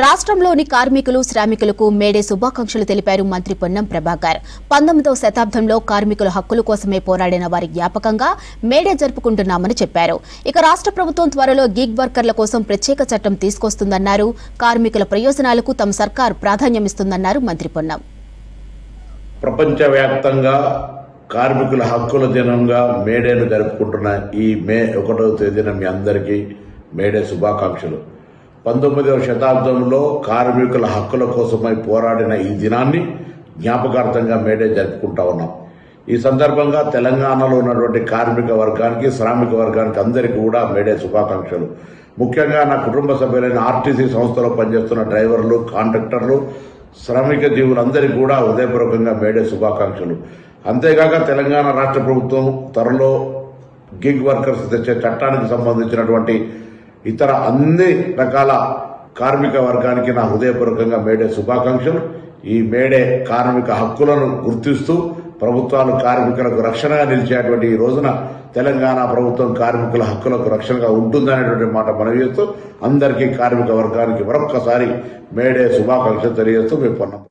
రాష్ట్రంలోని కార్మికులు శ్రామికులకు మేడే శుభాకాంక్షలు తెలిపారు మంత్రి పొన్నం ప్రభాకర్. 19వ శతాబ్దంలో కార్మికుల హక్కుల కోసమే పోరాడిన వారి జ్ఞాపకంగా మేడే జరుపుకుంటున్నామని చెప్పారు. ఇక రాష్ట్ర ప్రభుత్వం త్వరలో గిగ్ వర్కర్ల కోసం ప్రత్యేక చట్టం తీసుకొస్తుందన్నారు. కార్మికుల ప్రయోజనాలకు తమ సర్కార్ ప్రాధాన్యమిస్తుందన్నారు మంత్రి పొన్నం. ప్రపంచవ్యాప్తంగా కార్మికుల హక్కుల దినంగా మేడేను జరుపుకుంటున్న ఈ మే 1వ తేదీన మీ అందరికీ మేడే శుభాకాంక్షలు. 19వ శతాబ్దంలో కార్మికుల హక్కుల కోసమై పోరాడిన ఈ దినాన్ని జ్ఞాపకార్థంగా మేడే జరుపుకుంటా ఉన్నాం. ఈ సందర్భంగా తెలంగాణలో ఉన్నటువంటి కార్మిక వర్గానికి శ్రామిక వర్గానికి అందరికీ కూడా మేడే శుభాకాంక్షలు. ముఖ్యంగా నా కుటుంబ సభ్యులైన ఆర్టీసీ సంస్థలో పనిచేస్తున్న డ్రైవర్లు, కాంట్రాక్టర్లు, శ్రామిక జీవులందరికీ కూడా హృదయపూర్వకంగా మేడే శుభాకాంక్షలు. అంతేగాక తెలంగాణ రాష్ట్ర ప్రభుత్వం త్వరలో గిగ్ వర్కర్స్ తెచ్చే చట్టానికి సంబంధించినటువంటి ఇతర అన్ని రకాల కార్మిక వర్గానికి నా హృదయపూర్వకంగా మేడే శుభాకాంక్షలు. ఈ మేడే కార్మిక హక్కులను గుర్తిస్తూ ప్రభుత్వాలు కార్మికులకు రక్షణగా నిలిచేటువంటి ఈ రోజున తెలంగాణ ప్రభుత్వం కార్మికుల హక్కులకు రక్షణగా ఉంటుందనేటువంటి మాట మనవి చేస్తూ అందరికీ కార్మిక వర్గానికి మరొక్కసారి మేడే శుభాకాంక్షలు తెలియజేస్తూ మేము పొన్నాం.